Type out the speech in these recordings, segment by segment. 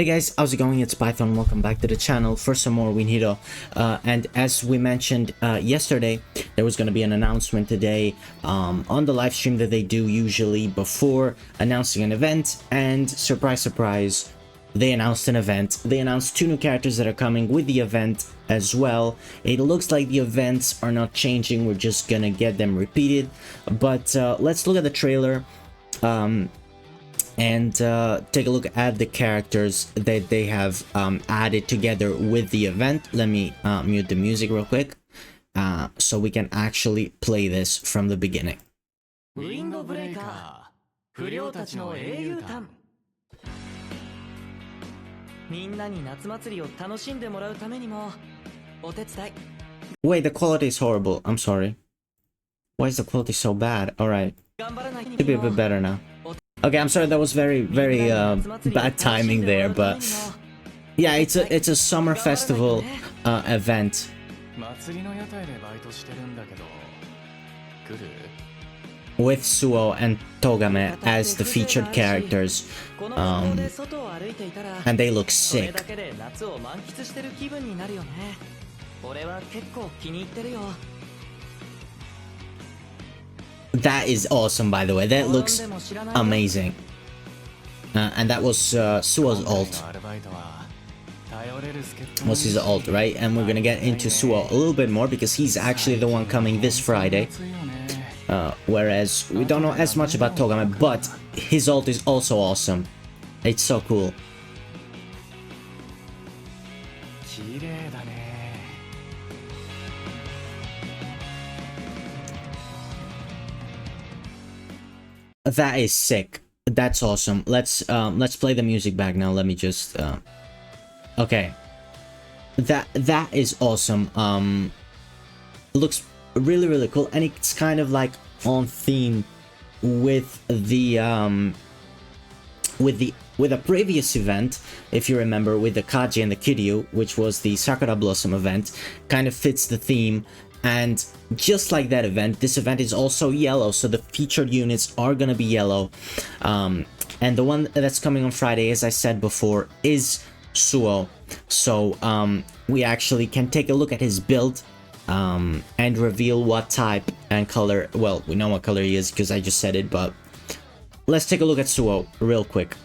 Hey guys, how's it going? It's Python. Welcome back to the channel for some more winhero. And as we mentioned yesterday, there was going to be an announcement today on the live stream that they do usually before announcing an event. And surprise, surprise, they announced an event. They announced 2 new characters that are coming with the event as well. It looks like the events are not changing. We're just gonna get them repeated. But let's look at the trailer. And take a look at the characters that they have added together with the event. Let me mute the music real quick so we can actually play this from the beginning. Wait, the quality is horrible. I'm sorry. Why is the quality so bad? Alright. Should be a bit better now. Okay, I'm sorry, that was very bad timing there, but yeah, it's a summer festival event. With SUO and TOGAME as the featured characters, and they look sick. That is awesome, by the way. That looks amazing. And that was SUO's ult. Was his ult, right? And we're gonna get into SUO a little bit more because he's actually the one coming this Friday. Whereas we don't know as much about TOGAME, but his ult is also awesome. It's so cool. That is sick. That's awesome. Let's play the music back now. Let me just okay. That is awesome. Looks really cool, and it's kind of like on theme with the with a previous event, if you remember, with the Kaji and the Kiryu, which was the Sakura Blossom event. Kind of fits the theme. And just like that event, this event is also yellow, so the featured units are gonna be yellow. And the one that's coming on Friday, as I said before, is SUO. So we actually can take a look at his build and reveal what type and color. Well, we know what color he is because I just said it, but let's take a look at SUO real quick.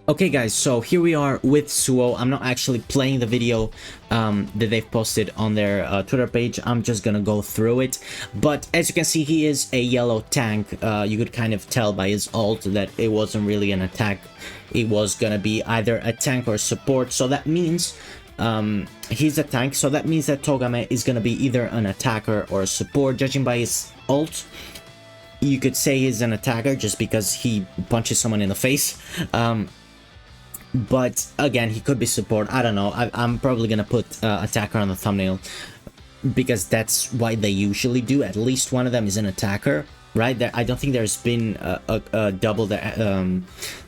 Okay guys, so here we are with SUO. I'm not actually playing the video that they've posted on their Twitter page. I'm just gonna go through it. But as you can see, he is a yellow tank. You could kind of tell by his ult that it wasn't really an attack. It was gonna be either a tank or support. So that means he's a tank. So that means that TOGAME is gonna be either an attacker or a support. Judging by his ult, you could say he's an attacker just because he punches someone in the face. But again, he could be support. I don't know. I'm probably gonna put attacker on the thumbnail because that's what they usually do. At least one of them is an attacker, right? I don't think there's been a double that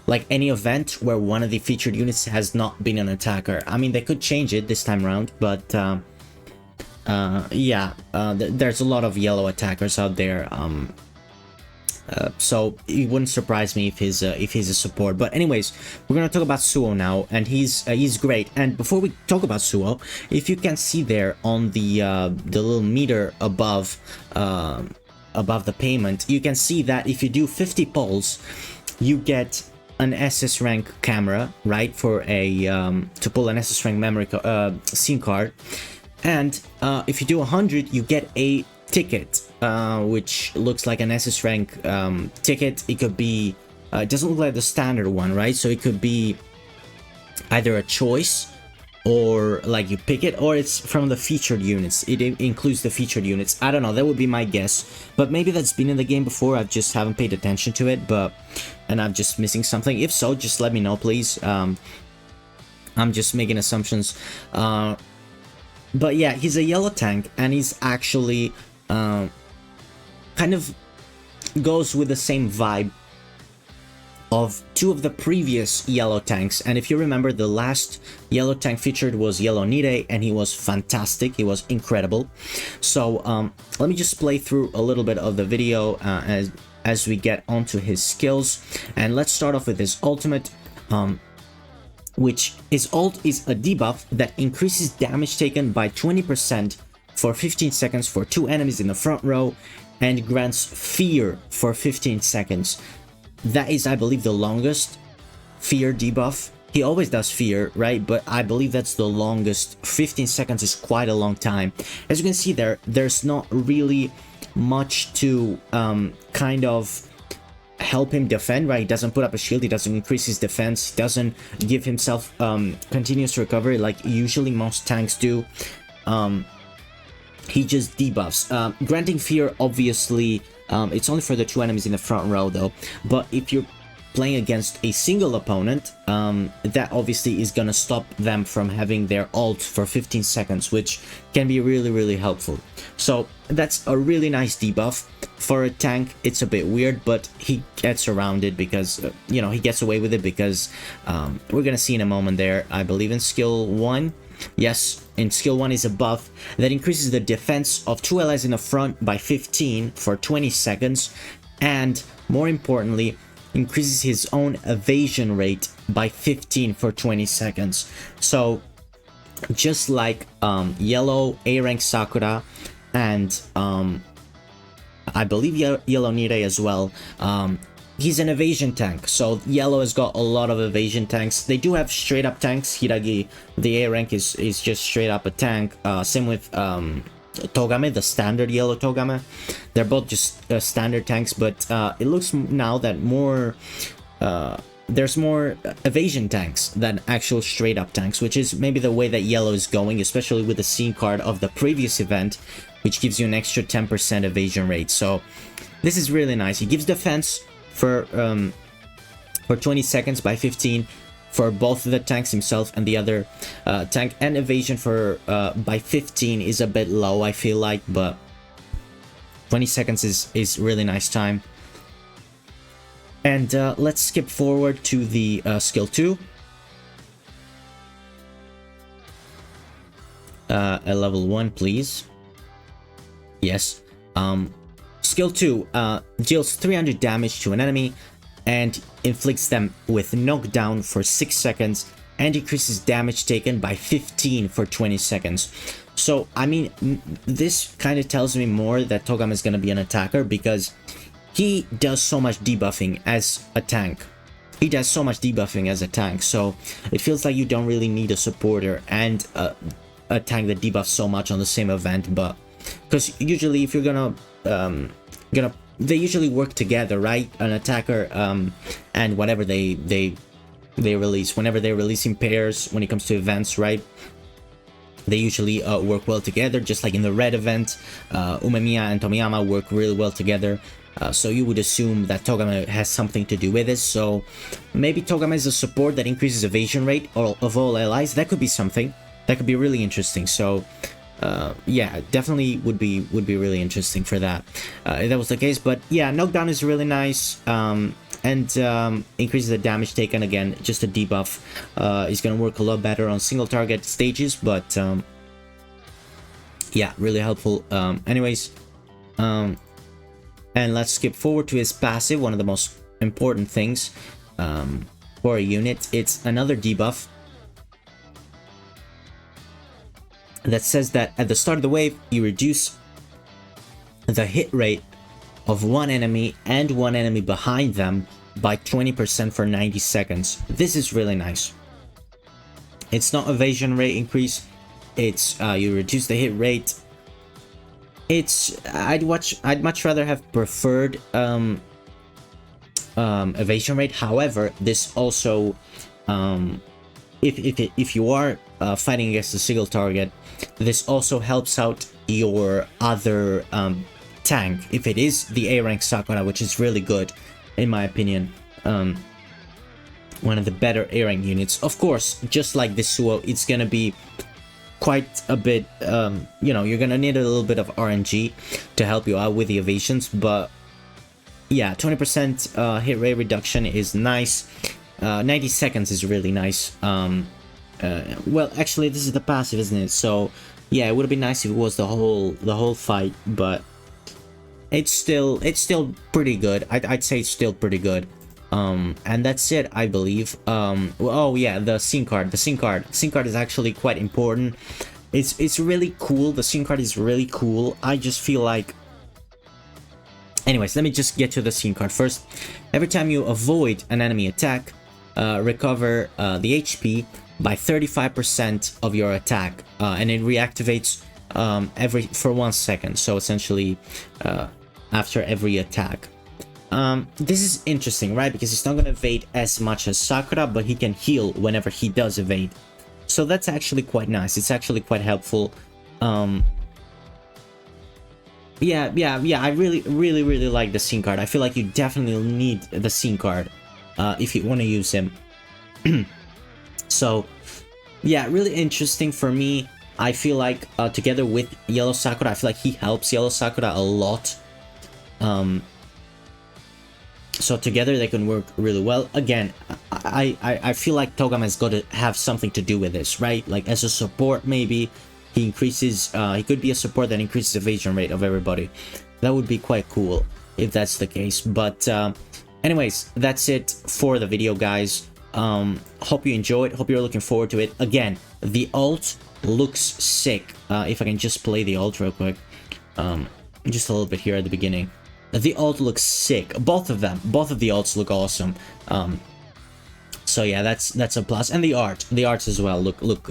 like any event where one of the featured units has not been an attacker. I mean, they could change it this time around, but yeah, there's a lot of yellow attackers out there. So it wouldn't surprise me if he's a support. But anyways, we're gonna talk about SUO now, and he's great. And before we talk about SUO, if you can see there on the little meter above the payment, you can see that if you do 50 pulls, you get an SS rank camera, right? For a to pull an SS rank memory SIM card, and if you do 100, you get a ticket, which looks like an SS rank ticket. It could be it doesn't look like the standard one, right? So it could be either a choice, or like you pick it, or it's from the featured units. It includes the featured units. I don't know, that would be my guess, but maybe that's been in the game before. I just haven't paid attention to it, and I'm just missing something. If so, just let me know, please. I'm just making assumptions. But yeah, he's a yellow tank, and he's actually kind of goes with the same vibe of 2 of the previous yellow tanks. And if you remember, the last yellow tank featured was Yellow Nide, and he was fantastic. He was incredible. So let me just play through a little bit of the video as we get onto his skills, and let's start off with his ultimate. which his ult is a debuff that increases damage taken by 20% for 15 seconds for 2 enemies in the front row and grants fear for 15 seconds. That is, I believe, the longest fear debuff. He always does fear, right? But I believe that's the longest. 15 seconds is quite a long time. As you can see there, there's not really much to kind of help him defend, right? He doesn't put up a shield, he doesn't increase his defense, he doesn't give himself continuous recovery like usually most tanks do. He just debuffs. Granting fear, obviously, it's only for the 2 enemies in the front row though, but if you're playing against a single opponent, that obviously is gonna stop them from having their ult for 15 seconds, which can be really helpful. So that's a really nice debuff. For a tank, it's a bit weird, but he gets around it because, you know, he gets away with it because we're gonna see in a moment there, I believe in skill 1. Yes, in skill 1 is a buff that increases the defense of 2 allies in the front by 15 for 20 seconds, and more importantly, increases his own evasion rate by 15 for 20 seconds. So just like yellow A-rank Sakura and I believe yellow Nire as well, he's an evasion tank. So yellow has got a lot of evasion tanks. They do have straight up tanks. Hiragi, the A rank is just straight up a tank. Same with Togame, the standard yellow Togame. They're both just standard tanks, but it looks now that more there's more evasion tanks than actual straight up tanks, which is maybe the way that yellow is going, especially with the scene card of the previous event, which gives you an extra 10% evasion rate. So this is really nice. He gives defense for 20 seconds by 15 for both the tanks, himself and the other tank, and evasion for by 15 is a bit low, I feel like, but 20 seconds is really nice time. And let's skip forward to the skill 2. A level 1, please. Yes. Skill 2 deals 300 damage to an enemy and inflicts them with knockdown for 6 seconds and increases damage taken by 15 for 20 seconds. So, I mean, this kind of tells me more that Togame is going to be an attacker because he does so much debuffing as a tank. He does so much debuffing as a tank, so it feels like you don't really need a supporter and a tank that debuffs so much on the same event, but because usually if you're gonna they usually work together, right? An attacker and whatever they release, whenever they're releasing pairs when it comes to events, right? They usually work well together, just like in the red event. Umemiya and Tomiyama work really well together. So you would assume that Togame has something to do with this. So maybe Togame is a support that increases evasion rate of all allies. That could be something. That could be really interesting. So yeah, definitely would be really interesting for that. If that was the case. But yeah, knockdown is really nice. And increases the damage taken. Again, just a debuff. Is going to work a lot better on single target stages. But yeah, really helpful. Anyways, and let's skip forward to his passive, one of the most important things for a unit. It's another debuff that says that at the start of the wave, you reduce the hit rate of one enemy and one enemy behind them by 20% for 90 seconds. This is really nice. It's not evasion rate increase, it's you reduce the hit rate. It's I'd much rather have preferred evasion rate. However, this also if you are fighting against a single target, this also helps out your other tank if it is the A rank Sakura, which is really good in my opinion. One of the better A rank units. Of course, just like the SUO, it's gonna be quite a bit, you know, you're gonna need a little bit of RNG to help you out with the evasions, but yeah, 20% hit rate reduction is nice. 90 seconds is really nice. Well, actually, this is the passive, isn't it? So yeah, it would have been nice if it was the whole fight, but it's still pretty good. I'd say it's still pretty good. And that's it, I believe. Oh yeah, the scene card. The scene card is actually quite important. It's really cool. The scene card is really cool. I just feel like, anyways, let me just get to the scene card first. Every time you avoid an enemy attack, recover the HP by 35% of your attack, and it reactivates for 1 second. So essentially, after every attack. This is interesting, right? Because he's not going to evade as much as Sakura, but he can heal whenever he does evade. So that's actually quite nice. It's actually quite helpful. Yeah, I really like the scene card. I feel like you definitely need the scene card if you want to use him. So, yeah, really interesting for me. I feel like together with Yellow Sakura, I feel like he helps Yellow Sakura a lot. So together they can work really well. Again, I feel like Togame has got to have something to do with this, right? Like as a support, maybe he increases. He could be a support that increases evasion rate of everybody. That would be quite cool if that's the case. But anyways, that's it for the video, guys. Hope you enjoyed. Hope you're looking forward to it. Again, the ult looks sick. If I can just play the ult real quick, just a little bit here at the beginning. The ult looks sick. Both of them. Both of the ults look awesome. So yeah, that's a plus. And the arts as well look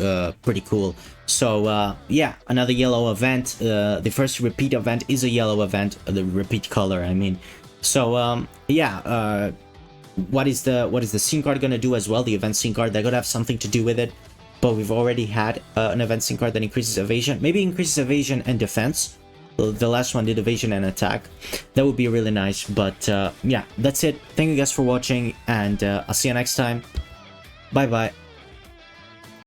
pretty cool. So yeah, another yellow event. The first repeat event is a yellow event. The repeat color, I mean. So yeah, what is the scene card gonna do as well? The event scene card, they're gonna have something to do with it. But we've already had an event scene card that increases evasion. Maybe increases evasion and defense. The last one did evasion and attack. That would be really nice. But yeah, that's it. Thank you guys for watching, and I'll see you next time. Bye bye.